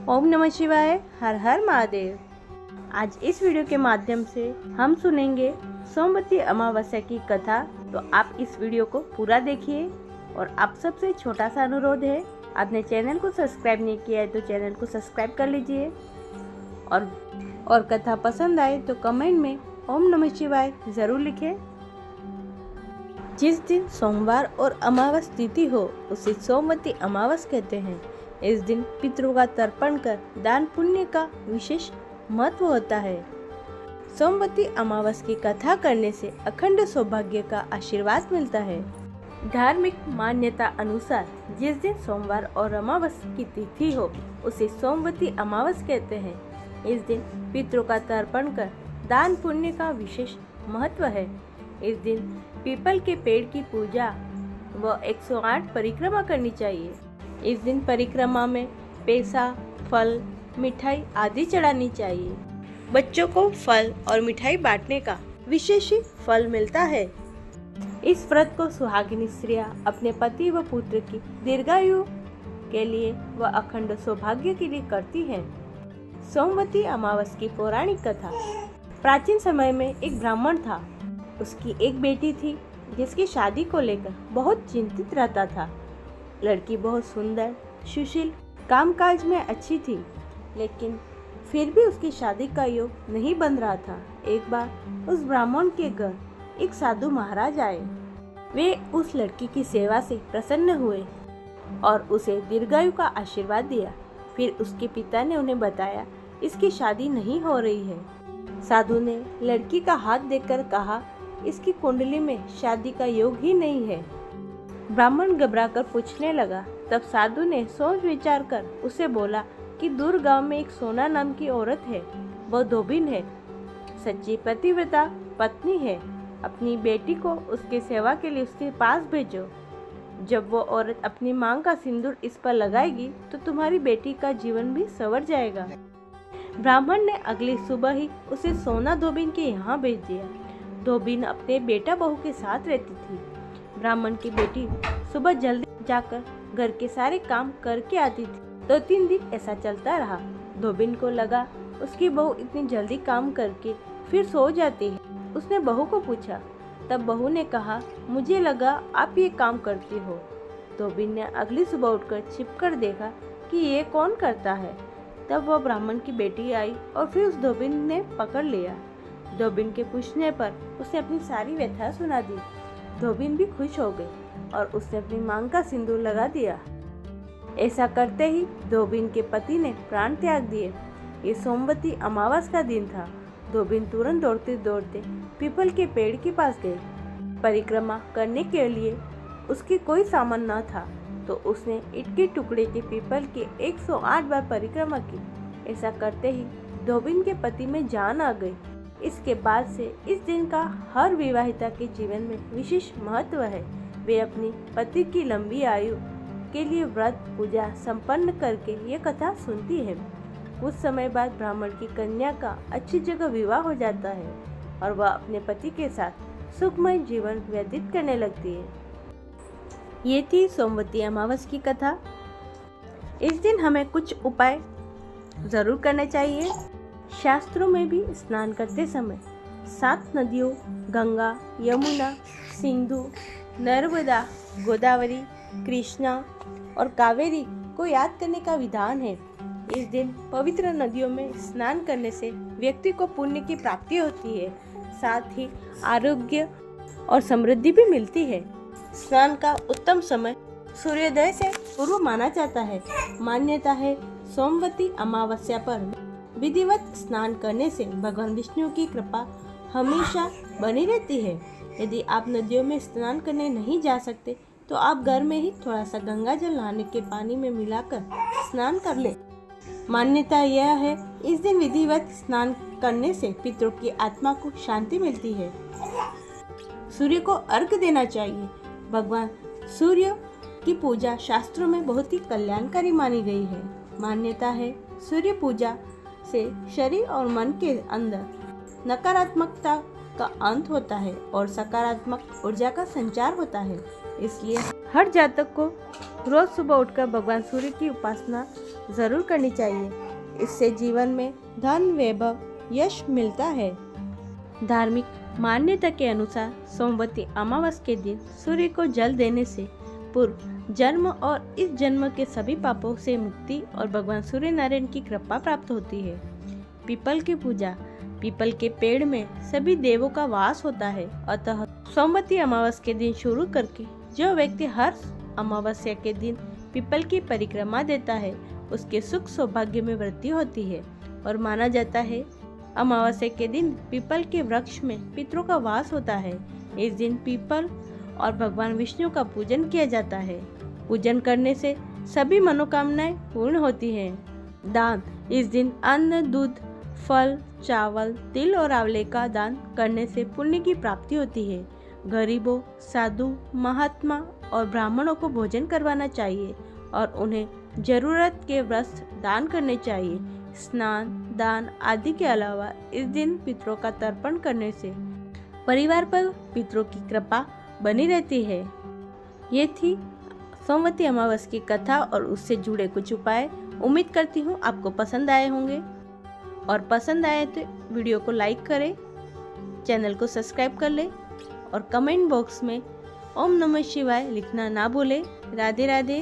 ओम नमः शिवाय, हर हर महादेव। आज इस वीडियो के माध्यम से हम सुनेंगे सोमवती अमावस्या की कथा। तो आप इस वीडियो को पूरा देखिए और आप सबसे छोटा सा अनुरोध है, आपने चैनल को सब्सक्राइब नहीं किया है तो चैनल को सब्सक्राइब कर लीजिए और कथा पसंद आए तो कमेंट में ओम नमः शिवाय जरूर लिखें। जिस दिन सोमवार और अमावस तिथि हो उसे सोमवती अमावस कहते हैं। इस दिन पितरों का तर्पण कर दान पुण्य का विशेष महत्व होता है। सोमवती अमावस की कथा करने से अखंड सौभाग्य का आशीर्वाद मिलता है। धार्मिक मान्यता अनुसार जिस दिन सोमवार और अमावस की तिथि हो उसे सोमवती अमावस कहते हैं। इस दिन पितरों का तर्पण कर दान पुण्य का विशेष महत्व है। इस दिन पीपल के पेड़ की पूजा व 108 परिक्रमा करनी चाहिए। इस दिन परिक्रमा में पैसा, फल, मिठाई आदि चढ़ानी चाहिए। बच्चों को फल और मिठाई बांटने का विशेष फल मिलता है। इस व्रत को सुहागिनी स्त्रियां अपने पति व पुत्र की दीर्घायु के लिए व अखंड सौभाग्य के लिए करती हैं। सोमवती अमावस की पौराणिक कथा। प्राचीन समय में एक ब्राह्मण था। उसकी एक बेटी थी जिसकी शादी को लेकर बहुत चिंतित रहता था। लड़की बहुत सुंदर, सुशील, कामकाज में अच्छी थी, लेकिन फिर भी उसकी शादी का योग नहीं बन रहा था। एक बार उस ब्राह्मण के घर एक साधु महाराज आए। वे उस लड़की की सेवा से प्रसन्न हुए और उसे दीर्घायु का आशीर्वाद दिया। फिर उसके पिता ने उन्हें बताया इसकी शादी नहीं हो रही है। साधु ने लड़की का हाथ देखकर कहा इसकी कुंडली में शादी का योग ही नहीं है। ब्राह्मण घबराकर पूछने लगा। तब साधु ने सोच विचार कर उसे बोला कि दूर गांव में एक सोना नाम की औरत है। वह धोबिन है, सच्ची पतिव्रता पत्नी है। अपनी बेटी को उसके सेवा के लिए उसके पास भेजो। जब वो औरत अपनी मांग का सिंदूर इस पर लगाएगी तो तुम्हारी बेटी का जीवन भी संवर जाएगा। ब्राह्मण ने अगली सुबह ही उसे सोना धोबिन के यहाँ भेज दिया। धोबिन अपने बेटा बहू के साथ रहती थी। ब्राह्मण की बेटी सुबह जल्दी जाकर घर के सारे काम करके आती थी। 2-3 दिन ऐसा चलता रहा। धोबिन को लगा उसकी बहू इतनी जल्दी काम करके फिर सो जाती है। उसने बहू को पूछा। तब बहू ने कहा मुझे लगा आप ये काम करती हो। धोबिन ने अगली सुबह उठकर छिपकर देखा कि ये कौन करता है। तब वह ब्राह्मण की बेटी आई और फिर उस धोबिन ने पकड़ लिया। धोबिन के पूछने पर उसने अपनी सारी व्यथा सुना दी। धोबिन भी खुश हो गई और उसने अपनी मांग का सिंदूर लगा दिया। ऐसा करते ही धोबिन के पति ने प्राण त्याग दिए। ये सोमवती अमावस का दिन था। धोबिन तुरंत दौड़ते दौड़ते पीपल के पेड़ के पास गए। परिक्रमा करने के लिए उसके कोई सामान न था तो उसने ईंट के टुकड़े के पीपल के 108 बार परिक्रमा की। ऐसा करते ही धोबिन के पति में जान आ गई। इसके बाद से इस दिन का हर विवाहिता के जीवन में विशेष महत्व है। वे अपनी पति की लंबी आयु के लिए व्रत पूजा संपन्न करके ये कथा सुनती है। कुछ समय बाद ब्राह्मण की कन्या का अच्छी जगह विवाह हो जाता है और वह अपने पति के साथ सुखमय जीवन व्यतीत करने लगती है। ये थी सोमवती अमावस की कथा। इस दिन हमें कुछ उपाय जरूर करने चाहिए। शास्त्रों में भी स्नान करते समय 7 नदियों गंगा, यमुना, सिंधु, नर्मदा, गोदावरी, कृष्णा और कावेरी को याद करने का विधान है। इस दिन पवित्र नदियों में स्नान करने से व्यक्ति को पुण्य की प्राप्ति होती है, साथ ही आरोग्य और समृद्धि भी मिलती है। स्नान का उत्तम समय सूर्योदय से पूर्व माना जाता है। मान्यता है सोमवती अमावस्या पर विधिवत स्नान करने से भगवान विष्णु की कृपा हमेशा बनी रहती है। यदि आप नदियों में स्नान करने नहीं जा सकते तो आप घर में ही थोड़ा सा गंगा जल नहाने के पानी में मिलाकर स्नान कर लें। मान्यता यह है इस दिन विधिवत स्नान करने से पितरों की आत्मा को शांति मिलती है। सूर्य को अर्घ्य देना चाहिए। भगवान सूर्य की पूजा शास्त्रों में बहुत ही कल्याणकारी मानी गई है। मान्यता है सूर्य पूजा से शरीर और मन के अंदर नकारात्मकता का अंत होता है और सकारात्मक ऊर्जा का संचार होता है। इसलिए हर जातक को रोज सुबह उठकर भगवान सूर्य की उपासना जरूर करनी चाहिए। इससे जीवन में धन, वैभव, यश मिलता है। धार्मिक मान्यता के अनुसार सोमवती अमावस के दिन सूर्य को जल देने से पूर्व जन्म और इस जन्म के सभी पापों से मुक्ति और भगवान सूर्य नारायण की कृपा प्राप्त होती है। पीपल की पूजा। पीपल के पेड़ में सभी देवों का वास होता है, अतः सोमवती अमावस के दिन शुरू करके जो व्यक्ति हर अमावस्या के दिन पीपल की परिक्रमा देता है उसके सुख सौभाग्य में वृद्धि होती है। और माना जाता है अमावस्या के दिन पीपल के वृक्ष में पितरों का वास होता है। इस दिन पीपल और भगवान विष्णु का पूजन किया जाता है। पूजन करने से सभी मनोकामनाएं पूर्ण होती हैं। दान। इस दिन अन्न, दूध, फल, चावल, तिल और आंवले का दान करने से पुण्य की प्राप्ति होती है। गरीबों, साधु, महात्मा और ब्राह्मणों को भोजन करवाना चाहिए और उन्हें जरूरत के वस्त्र दान करने चाहिए। स्नान, दान आदि के अलावा इस दिन पितरों का तर्पण करने से परिवार पर पितरों की कृपा बनी रहती है। ये थी सोमवती अमावस की कथा और उससे जुड़े कुछ उपाय। उम्मीद करती हूँ आपको पसंद आए होंगे, और पसंद आए तो वीडियो को लाइक करें, चैनल को सब्सक्राइब कर लें और कमेंट बॉक्स में ओम नमः शिवाय लिखना ना भूलें। राधे राधे।